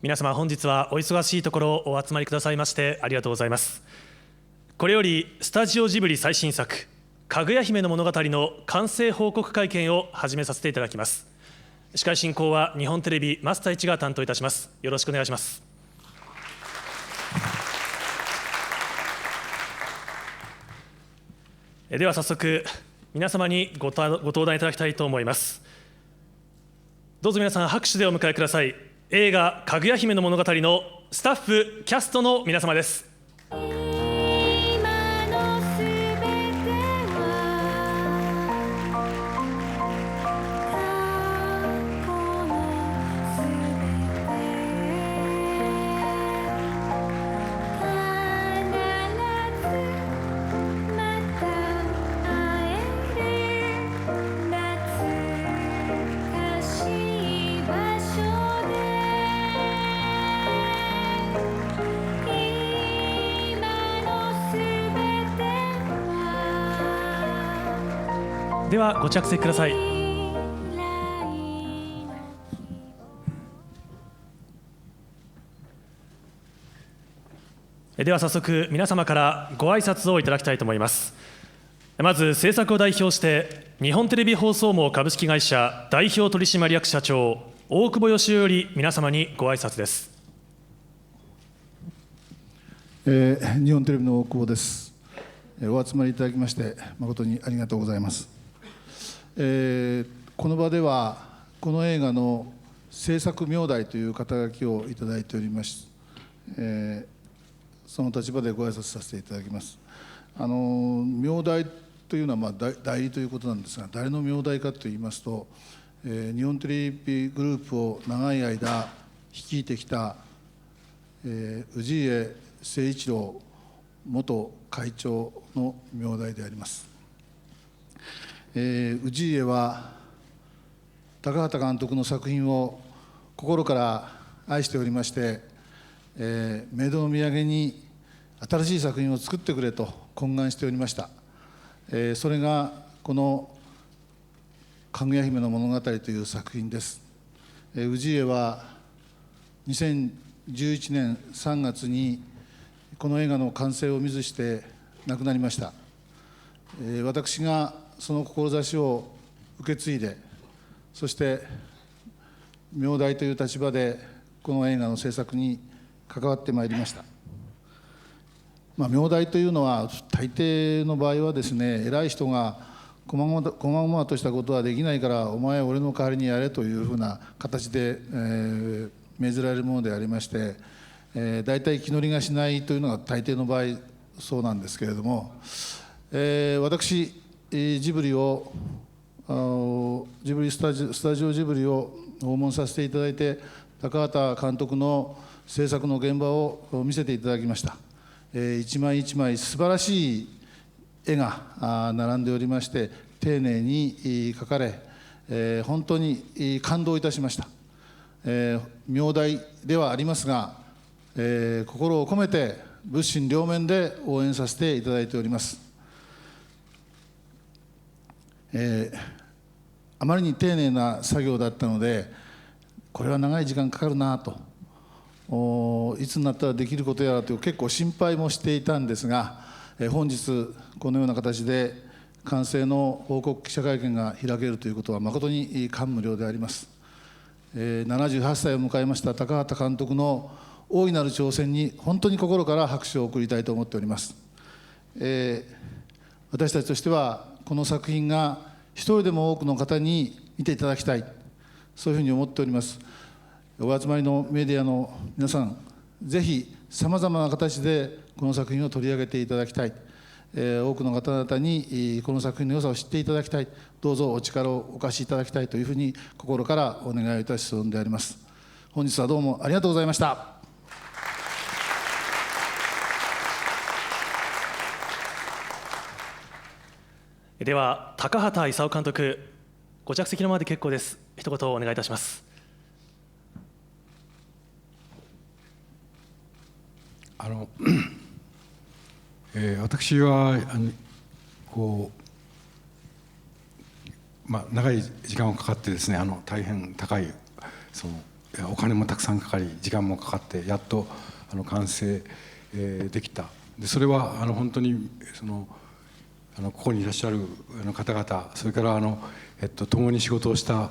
皆様、本日はお忙しいところお集まりくださいましてありがとうございます。これよりスタジオジブリ最新作かぐや姫の物語の完成報告会見を始めさせていただきます。司会進行は日本テレビ増田一が担当いたします。よろしくお願いします。では早速皆様にご登壇いただきたいと思います。どうぞ皆さん拍手でお迎えください。映画かぐや姫の物語のスタッフキャストの皆様です。ではご着席ください。では早速皆様からご挨拶をいただきたいと思います。まず制作を代表して日本テレビ放送網株式会社代表取締役社長大久保義雄より皆様にご挨拶です。日本テレビの大久保です。お集まりいただきまして誠にありがとうございます。この場ではこの映画の制作名代という肩書きをいただいております。その立場でご挨拶させていただきます。名代というのは代理ということなんですが、誰の名代かといいますと、日本テレビグループを長い間率いてきた、氏家誠一郎元会長の名代であります。氏家は高畑監督の作品を心から愛しておりまして、冥土の土産に新しい作品を作ってくれと懇願しておりました。それがこのかぐや姫の物語という作品です。氏家は2011年3月にこの映画の完成を見ずして亡くなりました。私がその志を受け継いで、そして名代という立場でこの映画の制作に関わってまいりました。名代というのは大抵の場合はですね、偉い人がこまごまとしたことはできないからお前は俺の代わりにやれというふうな形で、命じられるものでありまして、大体気乗りがしないというのが大抵の場合そうなんですけれども、私ジブリスタジオジブリを訪問させていただいて、高畑監督の制作の現場を見せていただきました。一枚一枚素晴らしい絵が並んでおりまして、丁寧に描かれ、本当に感動いたしました。名代ではありますが、心を込めて物心両面で応援させていただいております。あまりに丁寧な作業だったので、これは長い時間かかるなと、いつになったらできることやらと結構心配もしていたんですが、本日このような形で完成の報告記者会見が開けるということは誠に感無量であります。78歳を迎えました高畑監督の大いなる挑戦に本当に心から拍手を送りたいと思っております。私たちとしてはこの作品が一人でも多くの方に見ていただきたい、そういうふうに思っております。お集まりのメディアの皆さん、ぜひさまざまな形でこの作品を取り上げていただきたい、多くの方々にこの作品の良さを知っていただきたい、どうぞお力をお貸しいただきたいというふうに心からお願いいたしそうであります。本日はどうもありがとうございました。では高畑勲監督、ご着席のままで結構です。一言お願いいたします。私は長い時間をかかってですね、大変高いそのお金もたくさんかかり時間もかかってやっと完成できた。でそれは本当にここにいらっしゃる方々、それから共に仕事をした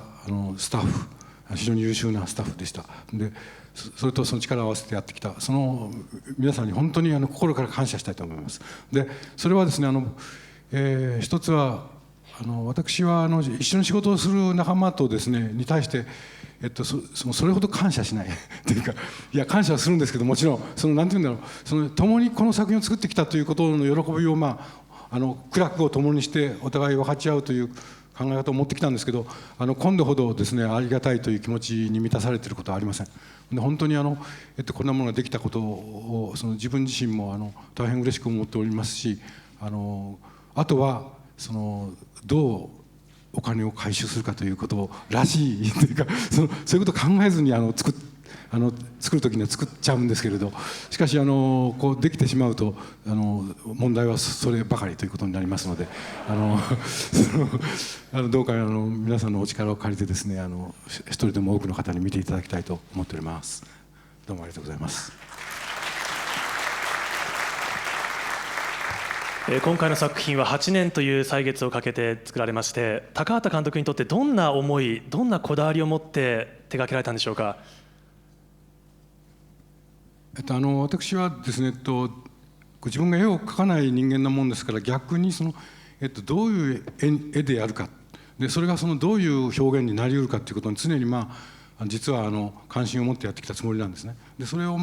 スタッフ、非常に優秀なスタッフでした。でそれとその力を合わせてやってきたその皆さんに本当に心から感謝したいと思います。でそれはですね一つは私は一緒に仕事をする仲間とですねに対して、それほど感謝しないというか、いや感謝はするんですけど、もちろんなんていうんだろう、共にこの作品を作ってきたということの喜びを苦楽を共にしてお互い分かち合うという考え方を持ってきたんですけど、今度ほどですねありがたいという気持ちに満たされていることはありません。で本当にこんなものができたことを自分自身も大変嬉しく思っておりますし、あとはどうお金を回収するかということらしいというかそういうことを考えずに作る時には作っちゃうんですけれど、しかしこうできてしまうと問題はそればかりということになりますので、どうか皆さんのお力を借りてですね一人でも多くの方に見ていただきたいと思っております。どうもありがとうございます。今回の作品は8年という歳月をかけて作られまして、高畑監督にとってどんな思い、どんなこだわりを持って手掛けられたんでしょうか。私はですね、自分が絵を描かない人間なもんですから、逆にどういう絵でやるかで、それがどういう表現になりうるかということに常に実は関心を持ってやってきたつもりなんですね。でそれを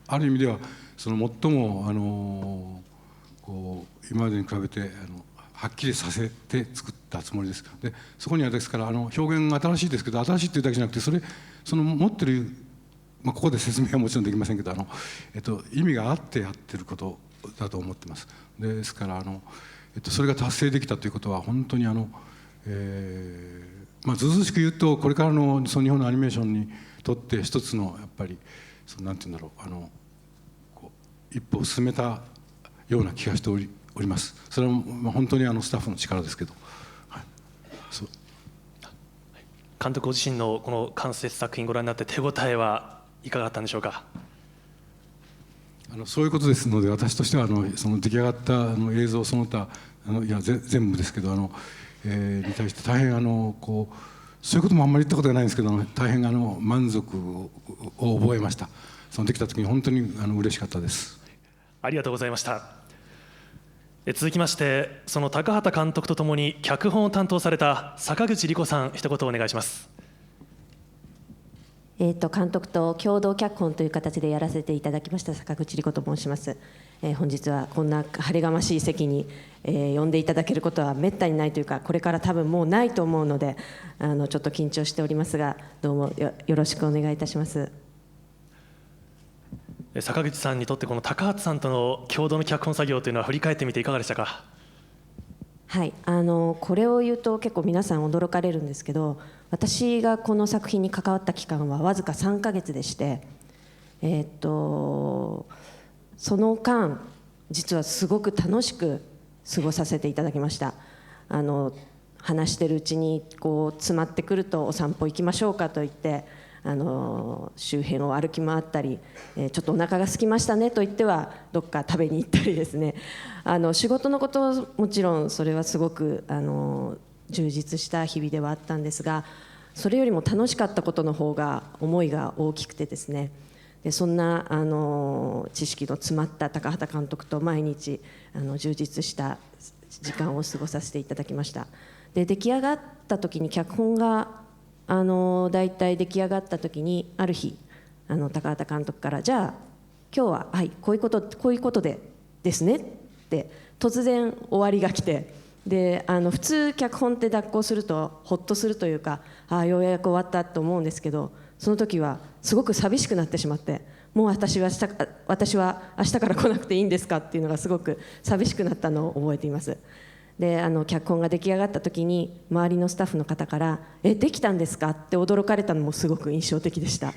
ある意味では最も今までに比べてはっきりさせて作ったつもりです。でそこにはですから表現が新しいですけど、新しいというだけじゃなくて持ってるここで説明はもちろんできませんけど意味があってやってることだと思ってます。ですからそれが達成できたということは本当にずうずうしく言うと、これからの日本のアニメーションにとって一つのやっぱりなんていうんだろう一歩を進めたような気がしております。それは本当にスタッフの力ですけど、はい、監督ご自身のこの完成作品ご覧になって手応えはいかがだったんでしょうか。そういうことですので、私としてはその出来上がった映像その他いや全部ですけどに対して大変そういうこともあんまり言ったことがないんですけど、大変満足を覚えました。できた時に本当に嬉しかったです。ありがとうございました。続きましてその高畑監督とともに脚本を担当された坂口理子さん、一言お願いします。監督と共同脚本という形でやらせていただきました坂口理子と申します。本日はこんな晴れがましい席に、呼んでいただけることはめったにないというか、これから多分もうないと思うのでちょっと緊張しておりますが、どうも よろしくお願いいたします。坂口さんにとってこの高畑さんとの共同の脚本作業というのは振り返ってみていかがでしたか。はい、これを言うと結構皆さん驚かれるんですけど、私がこの作品に関わった期間はわずか3ヶ月でして、その間実はすごく楽しく過ごさせていただきました。話してるうちに詰まってくるとお散歩行きましょうかと言って周辺を歩き回ったり、ちょっとお腹が空きましたねと言ってはどっか食べに行ったりですね、仕事のこともちろんそれはすごく充実した日々ではあったんですが、それよりも楽しかったことの方が思いが大きくてですね、でそんな知識の詰まった高畑監督と毎日充実した時間を過ごさせていただきました。で出来上がった時に脚本が大体出来上がった時にある日高畑監督から「じゃあ今日は、はい、こういうことでですね」って突然終わりが来て、で普通脚本って脱稿するとホッとするというか、ようやく終わったと思うんですけど、その時はすごく寂しくなってしまって、もう私は明日から来なくていいんですかっていうのがすごく寂しくなったのを覚えています。で脚本が出来上がった時に周りのスタッフの方から「できたんですか?」って驚かれたのもすごく印象的でした。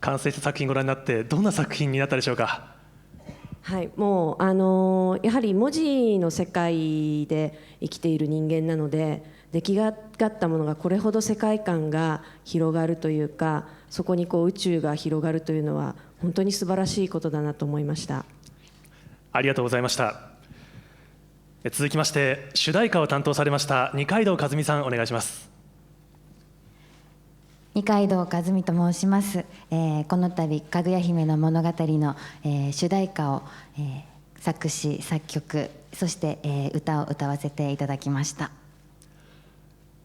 完成した作品ご覧になってどんな作品になったでしょうか。はい、もうやはり文字の世界で生きている人間なので、出来上がったものがこれほど世界観が広がるというか、そこに宇宙が広がるというのは本当に素晴らしいことだなと思いました。ありがとうございました。続きまして主題歌を担当されました二階堂和美さん、お願いします。二階堂和美と申します。この度かぐや姫の物語の、主題歌を、作詞作曲そして、歌を歌わせていただきました。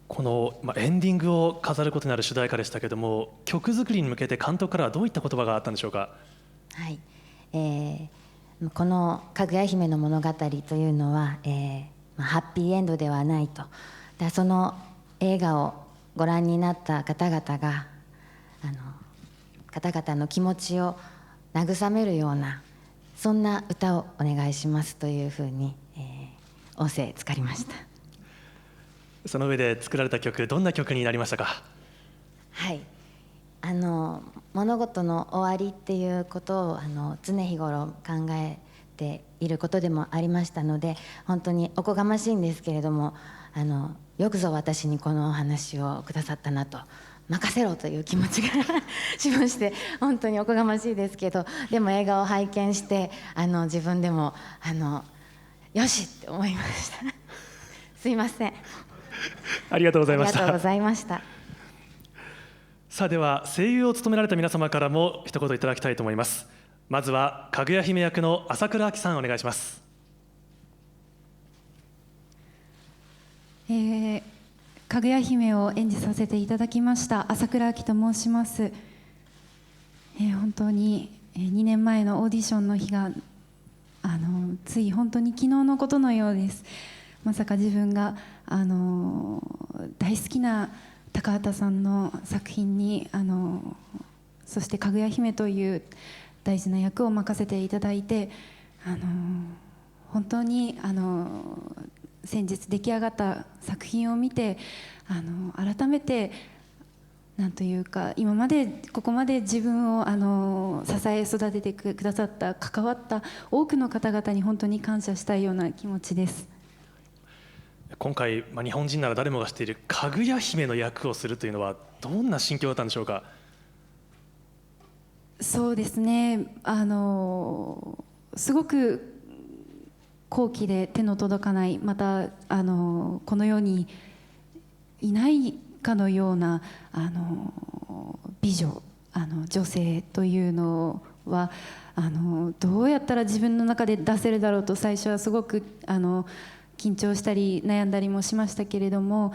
この、エンディングを飾ることになる主題歌でしたけれども、曲作りに向けて監督からはどういった言葉があったんでしょうか。はい、このかぐや姫の物語というのは、ハッピーエンドではないと。その映画をご覧になった方々が方々の気持ちを慰めるようなそんな歌をお願いしますというふうに、音声使いました。その上で作られた曲、どんな曲になりましたか。はい、物事の終わりっていうことを常日頃考えていることでもありましたので、本当におこがましいんですけれども、よくぞ私にこのお話をくださったなと、任せろという気持ちがしまして、本当におこがましいですけど、でも映画を拝見して自分でもよしって思いましたすいません。ありがとうございました。ありがとうございました。さあ、では声優を務められた皆様からも一言いただきたいと思います。まずはかぐや姫役の朝倉亜希さん、お願いします。かぐや姫を演じさせていただきました朝倉亜希と申します。本当に2年前のオーディションの日がつい本当に昨日のことのようです。まさか自分が大好きな高畑さんの作品にそしてかぐや姫という大事な役を任せていただいて、本当に先日出来上がった作品を見て改めてなんというか、今までここまで自分を支え育ててくださった関わった多くの方々に本当に感謝したいような気持ちです。今回、日本人なら誰もが知っているかぐや姫の役をするというのはどんな心境だったんでしょうか。そうですね、すごく高貴で手の届かない、またこの世にいないかのような美女女性というのはどうやったら自分の中で出せるだろうと最初はすごく緊張したり悩んだりもしましたけれども、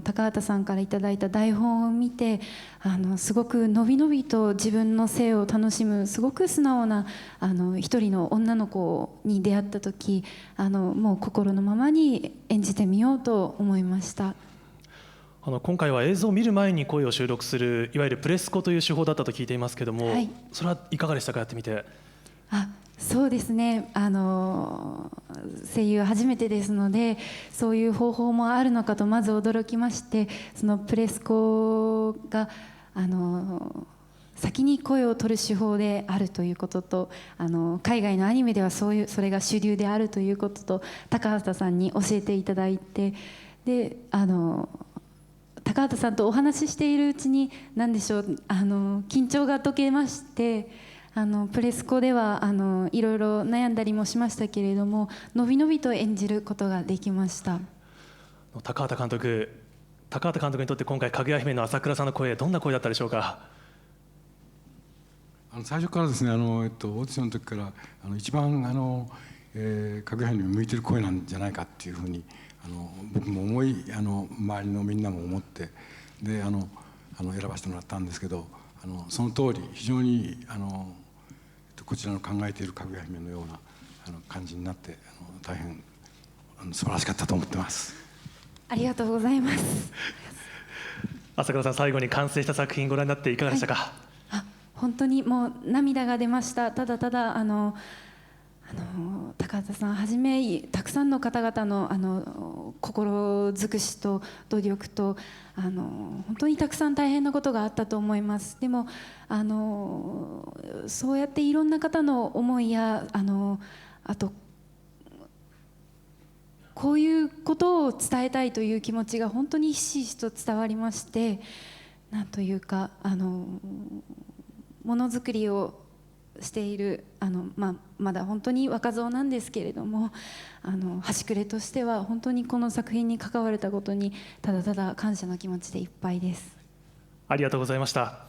高畑さんからいただいた台本を見てすごくのびのびと自分の性を楽しむすごく素直な一人の女の子に出会った時もう心のままに演じてみようと思いました。今回は映像を見る前に声を収録するいわゆるプレスコという手法だったと聞いていますけれども、はい、それはいかがでしたか、やってみて。そうですね、声優初めてですのでそういう方法もあるのかとまず驚きまして、そのプレスコが先に声を取る手法であるということと海外のアニメではそれが主流であるということと高畑さんに教えていただいて、で高畑さんとお話ししているうちに何でしょう緊張が解けまして、プレスコではいろいろ悩んだりもしましたけれどものびのびと演じることができました。高畑監督にとって今回かぐや姫の朝倉さんの声どんな声だったでしょうか。最初からですねオーディションの時から一番かぐや姫に向いてる声なんじゃないかっていうふうに僕も思い周りのみんなも思ってで選ばせてもらったんですけどその通り非常にこちらの考えているかぐや姫のような感じになって大変素晴らしかったと思ってます。ありがとうございます。朝倉さん、最後に完成した作品ご覧になっていかがでしたか。本当にもう涙が出ました。ただ高畑さんはじめたくさんの方々の心尽くしと努力と本当にたくさん大変なことがあったと思います。でもそうやっていろんな方の思いやあとこういうことを伝えたいという気持ちが本当にひしひしと伝わりまして、なんというかものづくりをしているまだ本当に若造なんですけれども、端くれとしては本当にこの作品に関われたことにただただ感謝の気持ちでいっぱいです。ありがとうございました。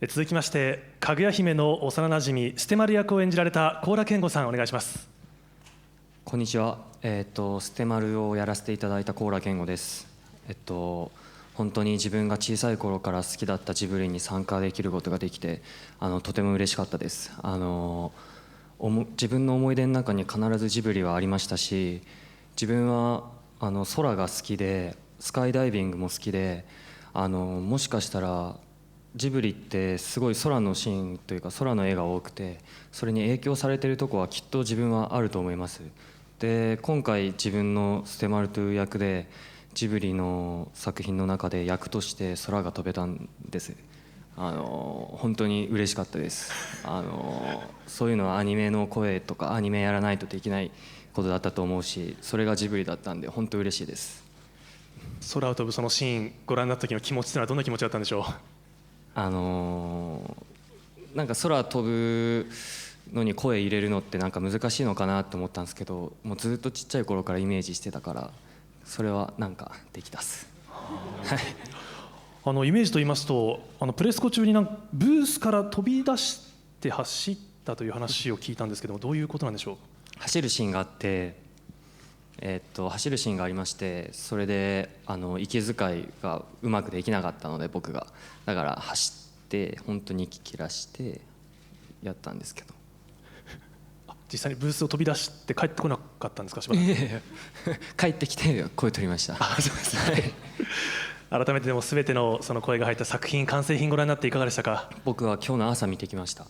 続きましてかぐや姫の幼なじみステマル役を演じられた高良健吾さん、お願いします。こんにちは。ステマルをやらせていただいた高良健吾です。本当に自分が小さい頃から好きだったジブリに参加できることができてとても嬉しかったです。自分の思い出の中に必ずジブリはありましたし、自分は空が好きでスカイダイビングも好きで、もしかしたらジブリってすごい空のシーンというか空の絵が多くて、それに影響されているところはきっと自分はあると思います。で今回自分のステマルという役でジブリの作品の中で役として空が飛べたんです。本当に嬉しかったです。そういうのはアニメの声とかアニメやらないとできないことだったと思うし、それがジブリだったんで本当嬉しいです。空を飛ぶそのシーンご覧になった時の気持ちというのはどんな気持ちだったんでしょう。なんか空飛ぶのに声入れるのってなんか難しいのかなと思ったんですけど、もうずっとちっちゃい頃からイメージしてたからそれはなんかできたっす。イメージと言いますとプレスコ中にブースから飛び出して走ったという話を聞いたんですけども、どういうことなんでしょう。走るシーンがあって、走るシーンがありまして、それで息遣いがうまくできなかったので僕がだから走って本当に息切らしてやったんですけど。実際にブースを飛び出して帰ってこなかったんですか。しばらく帰ってきて声取りました。そうですね。改めてでも全てのその声が入った作品、完成品ご覧になっていかがでしたか。僕は今日の朝見てきました。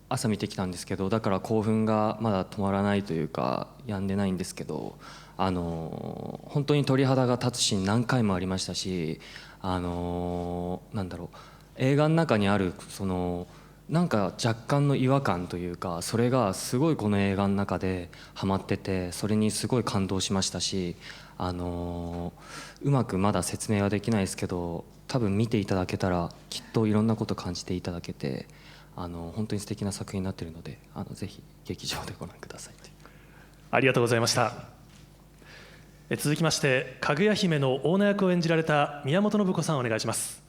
朝見てきたんですけど、だから興奮がまだ止まらないというか止んでないんですけど、本当に鳥肌が立つシーン何回もありましたし、なんだろう、映画の中にあるそのなんか若干の違和感というか、それがすごいこの映画の中でハマってて、それにすごい感動しましたし、うまくまだ説明はできないですけど、多分見ていただけたらきっといろんなこと感じていただけて、本当に素敵な作品になっているので、ぜひ劇場でご覧ください。ありがとうございました。続きましてかぐや姫のオーナー役を演じられた宮本信子さん、お願いします。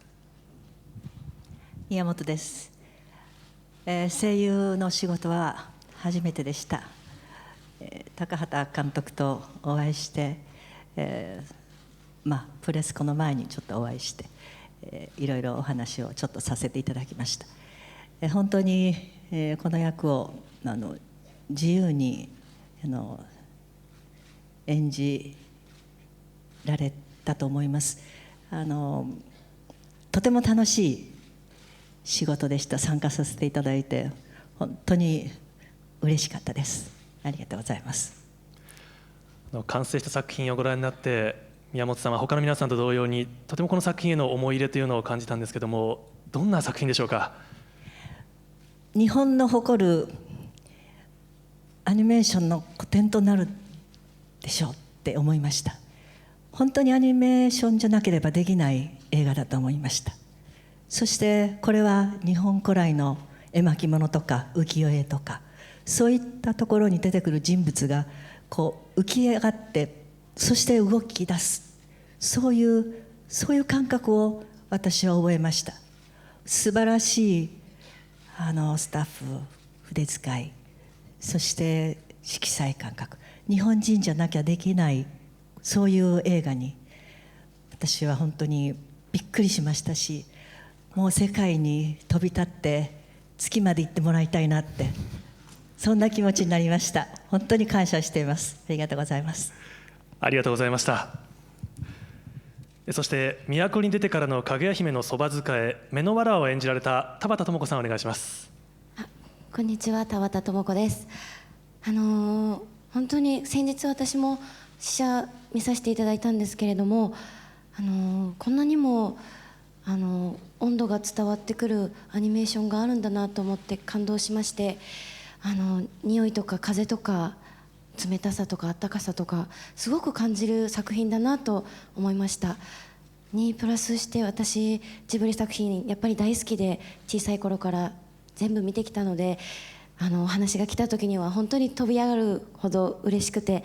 宮本です。声優の仕事は初めてでした。高畑監督とお会いして、プレスコの前にちょっとお会いして、いろいろお話をちょっとさせていただきました。本当に、この役を自由に演じられたと思います。とても楽しい仕事でした。参加させていただいて本当に嬉しかったです。ありがとうございます。完成した作品をご覧になって宮本さんは他の皆さんと同様にとてもこの作品への思い入れというのを感じたんですけども、どんな作品でしょうか。日本の誇るアニメーションの古典となるでしょうって思いました。本当にアニメーションじゃなければできない映画だと思いました。そしてこれは日本古来の絵巻物とか浮世絵とかそういったところに出てくる人物がこう浮き上がってそして動き出す、そういう感覚を私は覚えました。素晴らしいスタッフ、筆使い、そして色彩感覚、日本人じゃなきゃできないそういう映画に私は本当にびっくりしましたし、もう世界に飛び立って月まで行ってもらいたいなってそんな気持ちになりました。本当に感謝しています。ありがとうございます。ありがとうございました。そして都に出てからのかぐや姫のそば使い目のわらを演じられた田畑智子さん、お願いします。こんにちは、田畑智子です。本当に先日私も試写見させていただいたんですけれども、こんなにも温度が伝わってくるアニメーションがあるんだなと思って感動しまして、匂いとか風とか冷たさとか温かさとかすごく感じる作品だなと思いました。にプラスして私ジブリ作品やっぱり大好きで小さい頃から全部見てきたので、お話が来た時には本当に飛び上がるほど嬉しくて、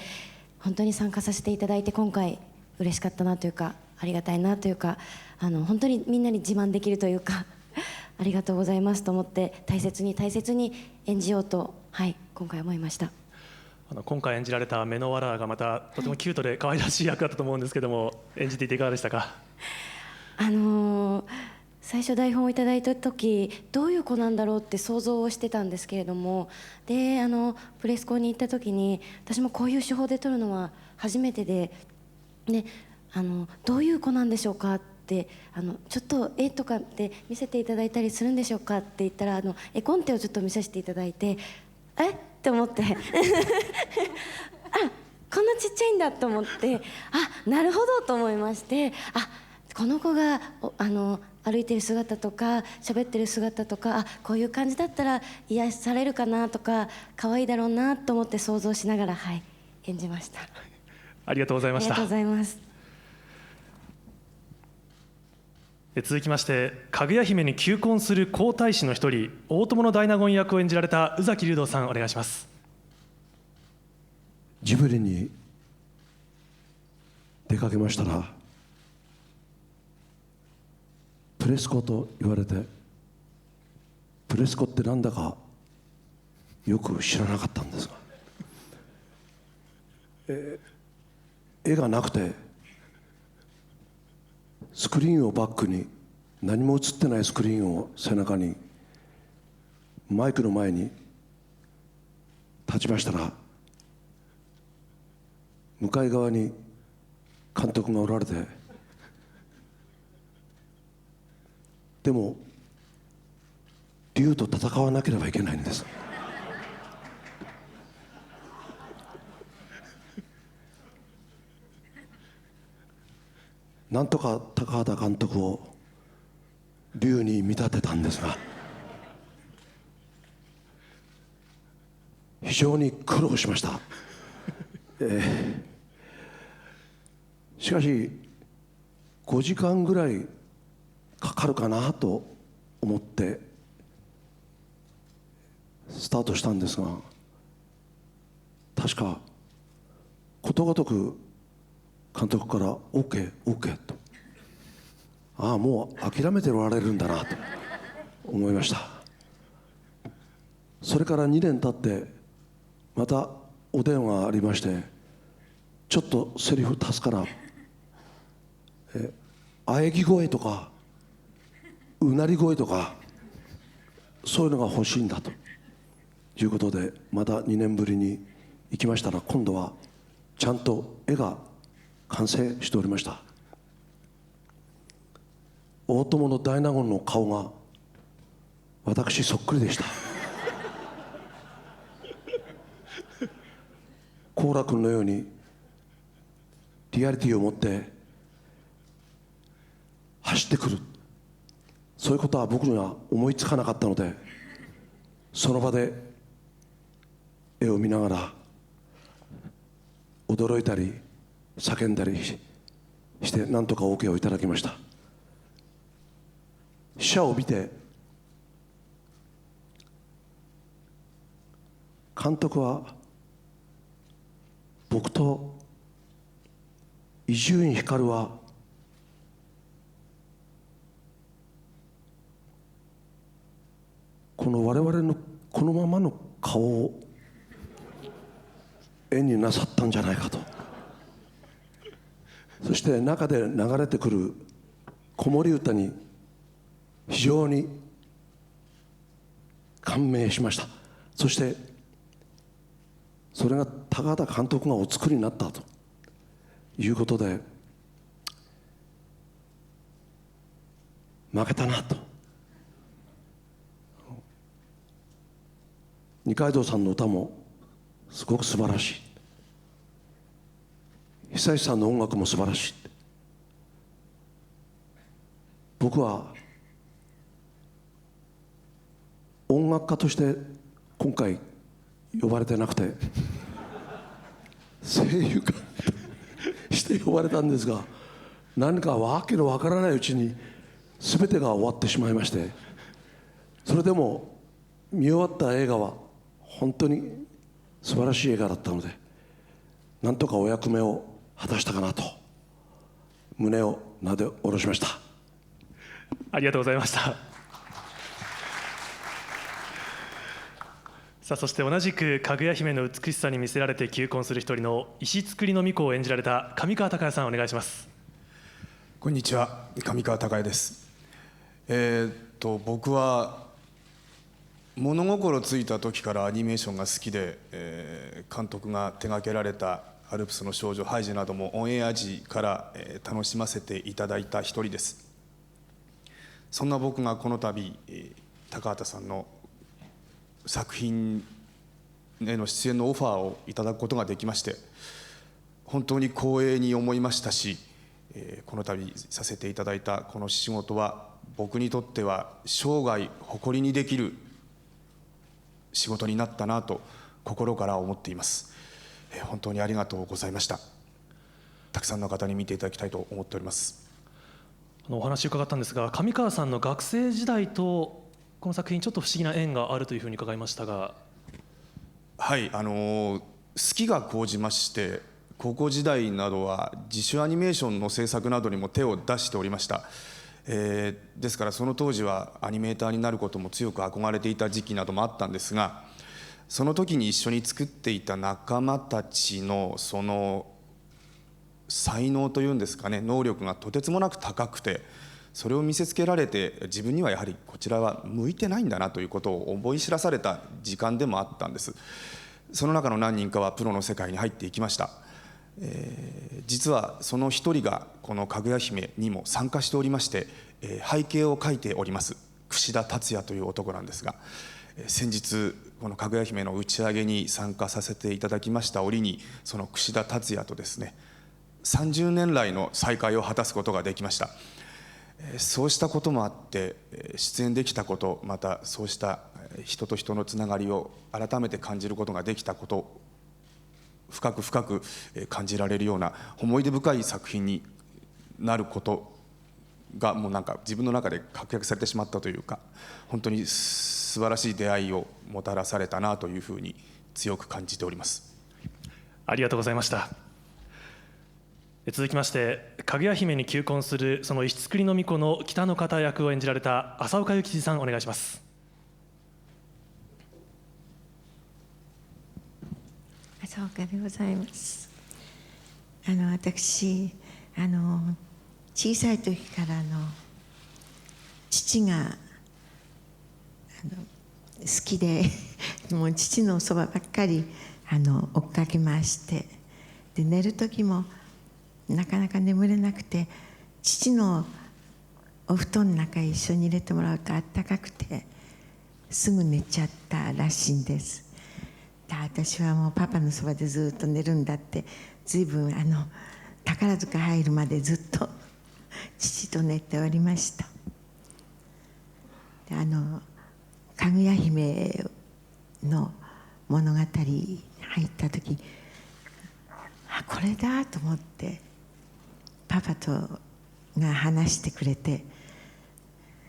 本当に参加させていただいて今回嬉しかったなというか、ありがたいなというか、本当にみんなに自慢できるというかありがとうございますと思って大切に大切に演じようと、今回思いました。今回演じられたメノワラーがまたとてもキュートで可愛らしい役だったと思うんですけども、演じていていかがでしたか？最初台本をいただいた時どういう子なんだろうって想像をしてたんですけれども、でプレスコに行った時に私もこういう手法で撮るのは初めてで、どういう子なんでしょうかってちょっと絵とかって見せていただいたりするんでしょうかって言ったら絵コンテをちょっと見させていただいて、って思ってあ、こんなちっちゃいんだと思って、なるほどと思いまして、この子が歩いてる姿とか喋ってる姿とか、こういう感じだったら癒されるかなとか可愛いだろうなと思って想像しながら、演じました。ありがとうございました。ありがとうございます。続きまして、かぐや姫に求婚する皇太子の一人、大友の大納言役を演じられた宇崎竜童さん、お願いします。ジブリに出かけましたらプレスコと言われて、プレスコってなんだかよく知らなかったんですが、絵がなくてスクリーンをバックに、何も映ってないスクリーンを背中にマイクの前に立ちましたら、向かい側に監督がおられて、でも竜と戦わなければいけないんです。なんとか高畑監督を竜に見立てたんですが、非常に苦労しました。しかし5時間ぐらいかかるかなと思ってスタートしたんですが、確かことごとく監督から「OK、OK」と、もう諦めておられるんだなと思いました。それから2年経ってまたお電話ありまして、ちょっとセリフ足すから喘ぎ声とかうなり声とかそういうのが欲しいんだということで、また2年ぶりに行きましたら、今度はちゃんと絵が完成しておりました。大友の大納言の顔が私そっくりでした。好楽君のようにリアリティを持って走ってくる、そういうことは僕には思いつかなかったので、その場で絵を見ながら驚いたり叫んだりしてなんとか OK をいただきました。死者を見て監督は僕と伊集院光はこの我々のこのままの顔を絵になさったんじゃないかと。そして中で流れてくる子守歌に非常に感銘しました。そしてそれが高畑監督がお作りになったということで、負けたなと。二階堂さんの歌もすごく素晴らしい、久石さんの音楽も素晴らしい。僕は音楽家として今回呼ばれてなくて声優かして呼ばれたんですが、何かわけのわからないうちに全てが終わってしまいまして、それでも見終わった映画は本当に素晴らしい映画だったので、なんとかお役目を果たしたかなと胸をなで下ろしました。ありがとうございました。さあ、そして同じくかぐや姫の美しさに魅せられて求婚する一人の石造りの巫女を演じられた上川隆也さん、お願いします。こんにちは、上川隆也です。僕は物心ついた時からアニメーションが好きで、監督が手掛けられたアルプスの少女ハイジなどもオンエア時から、楽しませていただいた一人です。そんな僕がこの度、高畑さんの作品への出演のオファーをいただくことができまして、本当に光栄に思いましたし、この度させていただいたこの仕事は僕にとっては生涯誇りにできる仕事になったなと心から思っています。本当にありがとうございました。たくさんの方に見ていただきたいと思っております。お話伺ったんですが、上川さんの学生時代とこの作品ちょっと不思議な縁があるというふうに伺いましたが。はい、好きが高じまして、高校時代などは自主アニメーションの制作などにも手を出しておりました。ですからその当時はアニメーターになることも強く憧れていた時期などもあったんですが、その時に一緒に作っていた仲間たちのその才能というんですかね、能力がとてつもなく高くて、それを見せつけられて、自分にはやはりこちらは向いてないんだなということを思い知らされた時間でもあったんです。その中の何人かはプロの世界に入っていきました。実はその一人がこのかぐや姫にも参加しておりまして、背景を書いております櫛田達也という男なんですが、先日このかぐや姫の打ち上げに参加させていただきました折に、その櫛田達也とですね、30年来の再会を果たすことができました。そうしたこともあって出演できたこと、またそうした人と人のつながりを改めて感じることができたこと、深く深く感じられるような思い出深い作品になることが、もうなんか自分の中で確約されてしまったというか、本当に素晴らしい出会いをもたらされたなというふうに強く感じております。ありがとうございました。続きまして、かぐや姫に求婚するその石造りの巫女の北の方役を演じられた浅岡幸二さん、お願いします。浅岡でございます。私小さい時から父が好きでもう父のそばばっかり追っかけまして、で寝る時もなかなか眠れなくて、父のお布団の中へ一緒に入れてもらうとあったかくてすぐ寝ちゃったらしいんです。で私はもうパパのそばでずっと寝るんだって、ずいぶん宝塚入るまでずっと父と寝ておりました。でかぐや姫の物語に入った時、これだと思ってパパとが話してくれて、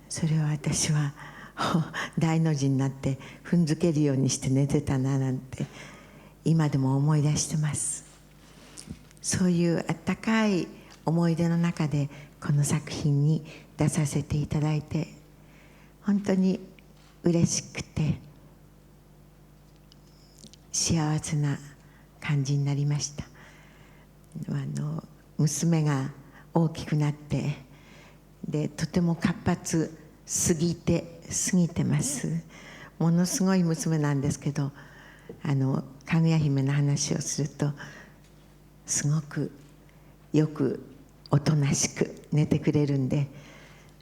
それを私は大の字になって踏んづけるようにして寝てたななんて今でも思い出してます。そういうあったかい思い出の中でこの作品に出させていただいて本当に嬉しくて幸せな感じになりました。娘が大きくなってでとても活発過ぎてます。ものすごい娘なんですけど、かぐや姫の話をするとすごくよくおとなしく寝てくれるんで、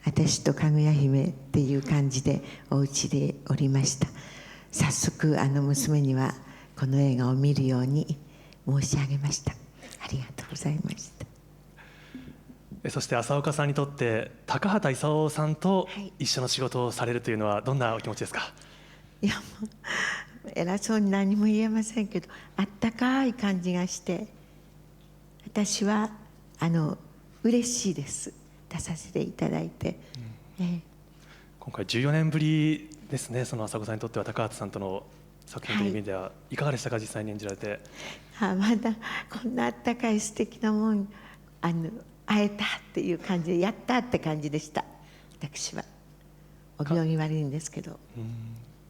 私とかぐや姫っていう感じでお家でおりました。早速娘にはこの映画を見るように申し上げました。ありがとうございました。そして浅岡さんにとって高畑勲さんと一緒の仕事をされるというのはどんなお気持ちですか？いや偉そうに何も言えませんけど、あったかい感じがして、私は嬉しいです、出させていただいて。今回14年ぶりですね、その朝子さんにとっては高畑さんとの作品という意味では、いかがでしたか、実際に演じられて。まだこんなあったかい素敵なもん会えたっていう感じで、やったって感じでした。私はお行儀悪いんですけど。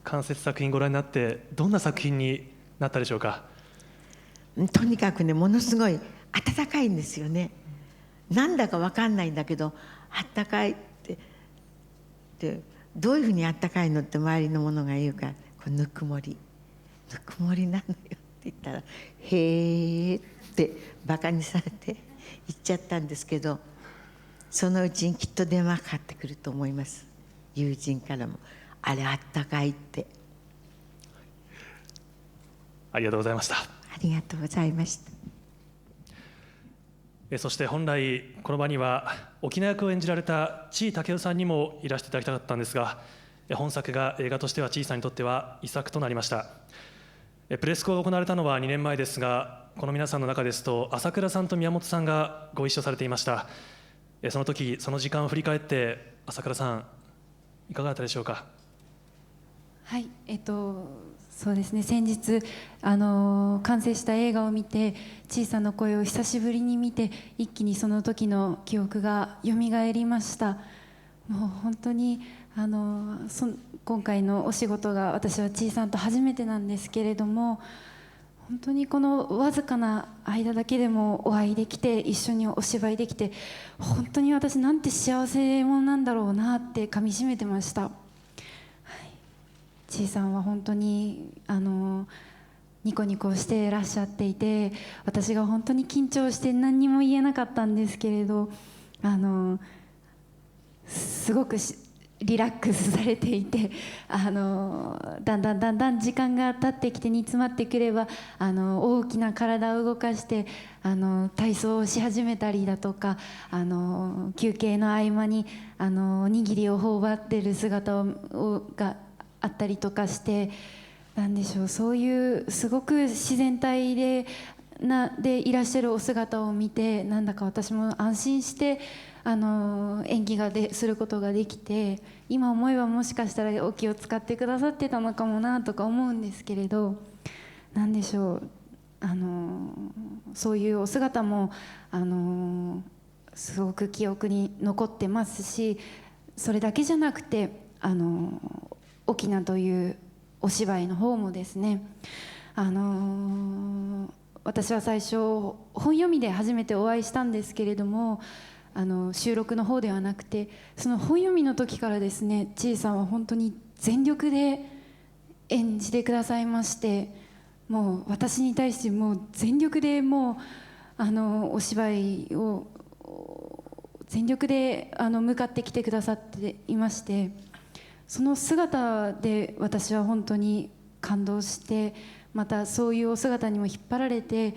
間接作品ご覧になってどんな作品になったでしょうか。とにかくね、ものすごい温かいんですよね。なんだか分かんないんだけど、あったかいってどういうふうにあったかいのって周りのものが言うから、これぬくもりなのよって言ったら、へーってバカにされて言っちゃったんですけど、そのうちにきっと電話かかってくると思います。友人からも、あれあったかいって。ありがとうございました。ありがとうございました。そして本来この場には翁役を演じられた地井武夫さんにもいらしていただきたかったんですが、本作が映画としては地井さんにとっては遺作となりました。プレスコが行われたのは2年前ですが、この皆さんの中ですと朝倉さんと宮本さんがご一緒されていました。その時その時間を振り返って朝倉さんいかがだったでしょうか。はい、そうですね、先日完成した映画を見て、小さな声を久しぶりに見て、一気にその時の記憶がよみがえりました。もう本当に今回のお仕事が私はちいさんと初めてなんですけれども、本当にこのわずかな間だけでもお会いできて、一緒にお芝居できて、本当に私なんて幸せ者なんだろうなってかみしめてました。ちいさんは本当にニコニコしていらっしゃっていて、私が本当に緊張して何にも言えなかったんですけれど、すごくリラックスされていて、だんだん時間が経ってきて煮詰まってくれば大きな体を動かして体操をし始めたりだとか、休憩の合間におにぎりを頬張ってる姿があったりとかして、なんでしょう、そういうすごく自然体でいらっしゃるお姿を見て、なんだか私も安心して演技することができて、今思えばもしかしたらお気を使ってくださってたのかもなとか思うんですけれど、なんでしょう、そういうお姿もすごく記憶に残ってますし、それだけじゃなくて翁というお芝居の方もですね、私は最初本読みで初めてお会いしたんですけれども、収録の方ではなくて、その本読みの時からですね、ちいさんは本当に全力で演じてくださいまして、もう私に対してもう全力でもうお芝居を全力で向かってきてくださっていまして、その姿で私は本当に感動して、またそういうお姿にも引っ張られて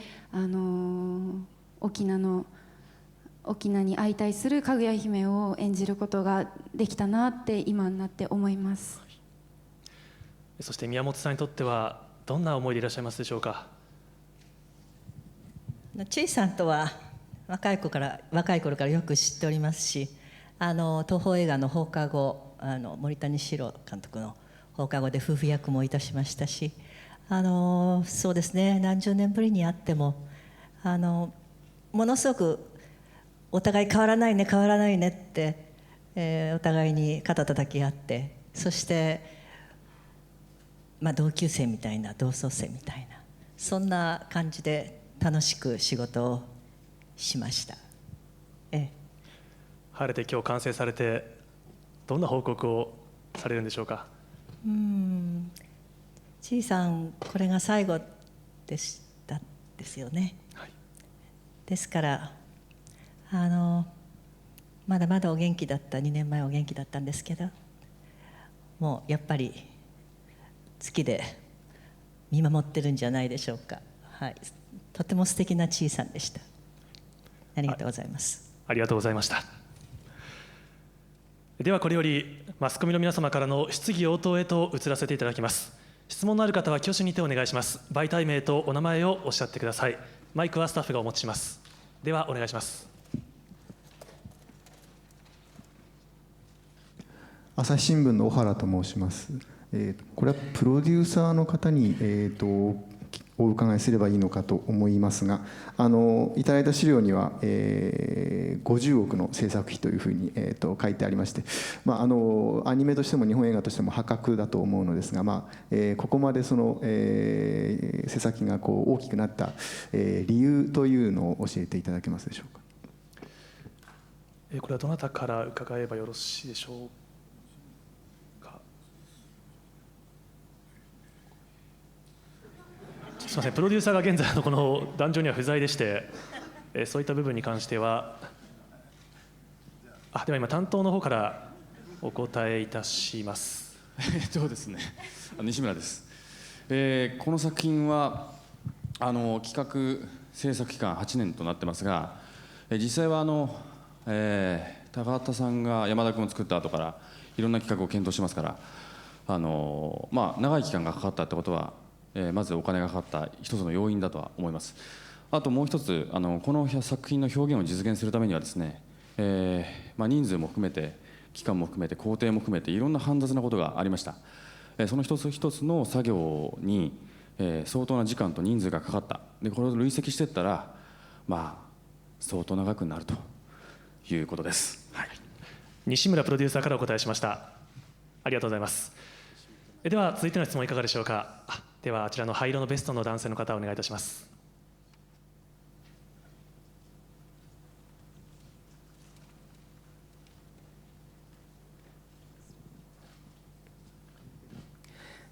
翁に相対するかぐや姫を演じることができたなって今になって思います。そして宮本さんにとってはどんな思いでいらっしゃいますでしょうか。ちいさんとは若い頃からよく知っておりますし、東宝映画の放課後森谷四郎監督の放課後で夫婦役もいたしましたし、そうですね、何十年ぶりに会ってもものすごくお互い変わらないね変わらないねって、お互いに肩叩き合って、そして、同級生みたいな同窓生みたいな、そんな感じで楽しく仕事をしました。晴れて今日完成されてどんな報告をされるんでしょうか。ちいさん、これが最後でしたですよね。はい、ですからまだまだお元気だった、2年前お元気だったんですけど、もうやっぱり月で見守ってるんじゃないでしょうか。はい、とても素敵なちいさんでした。ありがとうございます。ありがとうございました。ではこれよりマスコミの皆様からの質疑応答へと移らせていただきます。質問のある方は挙手にてお願いします。媒体名とお名前をおっしゃってください。マイクはスタッフがお持ちします。ではお願いします。朝日新聞の小原と申します。これはプロデューサーの方に、お伺いすればいいのかと思いますが、いただいた資料には、50億の制作費というふうに、書いてありまして、アニメとしても日本映画としても破格だと思うのですが、ここまでその、制作費がこう大きくなった、理由というのを教えていただけますでしょうか。これはどなたから伺えばよろしいでしょうか。すみません、プロデューサーが現在この壇上には不在でして、そういった部分に関しては、では今担当の方からお答えいたします。ですね、西村です。この作品は企画制作期間8年となってますが、実際は高畑さんが山田君を作った後からいろんな企画を検討してますから、長い期間がかかったってことは、まずお金がかかった一つの要因だとは思います。あともう一つ、この作品の表現を実現するためにはですね、人数も含めて期間も含めて工程も含めていろんな煩雑なことがありました。その一つ一つの作業に、相当な時間と人数がかかった。でこれを累積していったら相当長くなるということです。はい、西村プロデューサーからお答えしました。ありがとうございます。では続いての質問いかがでしょうか。ではあちらの灰色のベストの男性の方お願いいたします。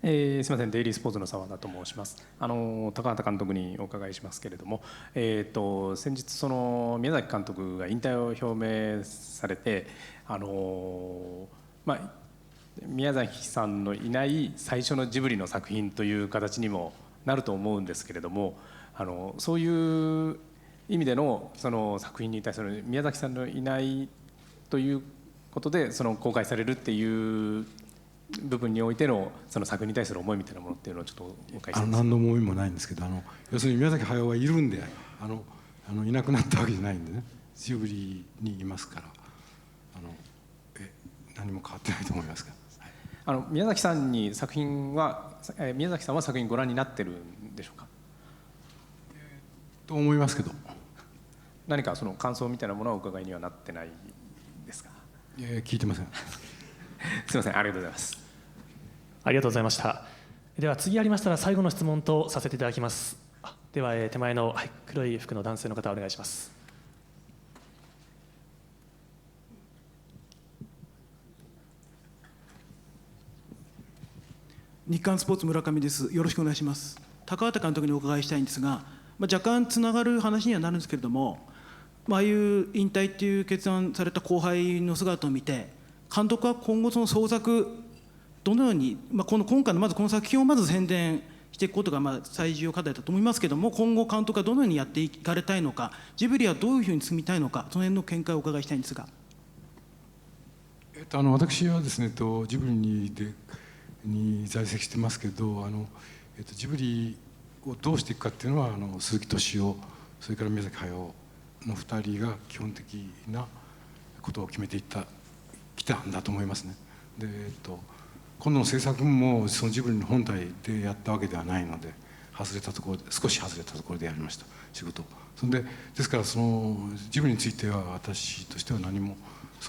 すみません、デイリースポーツの澤田と申します。高畑監督にお伺いしますけれども、先日その宮崎監督が引退を表明されて、宮崎さんのいない最初のジブリの作品という形にもなると思うんですけれども、そういう意味でのその作品に対する宮崎さんのいないということでその公開されるっていう部分においてのその作品に対する思いみたいなものっていうのをちょっとお伺いしたいです。何の思いもないんですけど、要するに宮崎駿はいるんでいなくなったわけじゃないんでね、ジブリにいますから何も変わってないと思いますが。宮崎さんに作品は宮崎さんは作品ご覧になってるんでしょうか。と思いますけど。何かその感想みたいなものはお伺いにはなってないですか。聞いてません。すみません、ありがとうございます。ありがとうございました。では次ありましたら最後の質問とさせていただきます。では手前の黒い服の男性の方お願いします。日刊スポーツ村上です。よろしくお願いします。高畑監督にお伺いしたいんですが、若干つながる話にはなるんですけれども、ああいう引退っていう決断された後輩の姿を見て、監督は今後その創作どのように、今回のまずこの作品をまず宣伝していくことが最重要課題だと思いますけれども、今後監督はどのようにやっていかれたいのか、ジブリはどういうふうに進みたいのか、その辺の見解をお伺いしたいんですが。私はですね、ジブリに在籍してますけど、ジブリをどうしていくかっていうのは鈴木敏夫、それから宮崎駿の2人が基本的なことを決めてきたんだと思いますね。で、今度の制作もそのジブリの本体でやったわけではないので、少し外れたところでやりました仕事。それですからそのジブリについては私としては何も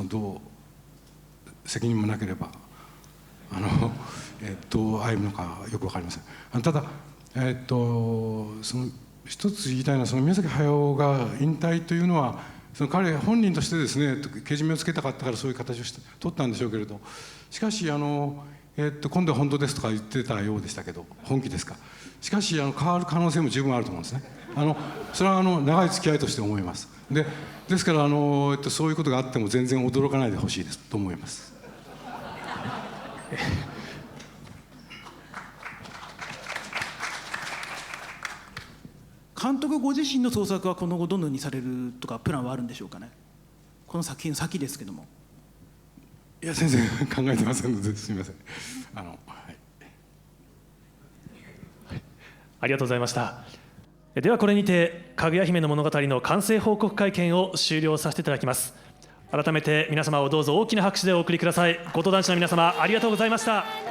どう責任もなければ歩むのかよく分かりません。ただその一つ言いたいのは、その宮崎駿が引退というのはその彼本人としてですね、けじめをつけたかったからそういう形を取ったんでしょうけれど、しかし今度は本当ですとか言ってたようでしたけど、本気ですか。しかし変わる可能性も十分あると思うんですね。それは長い付き合いとして思います。ですからそういうことがあっても全然驚かないでほしいですと思います。監督ご自身の創作はこの後どのようにされるとかプランはあるんでしょうかね。この作品の先ですけども。いや全然考えてませんのですみません。ありがとうございました。ではこれにてかぐや姫の物語の完成報告会見を終了させていただきます。改めて皆様をどうぞ大きな拍手でお送りください。ご登壇者の皆様、ありがとうございました。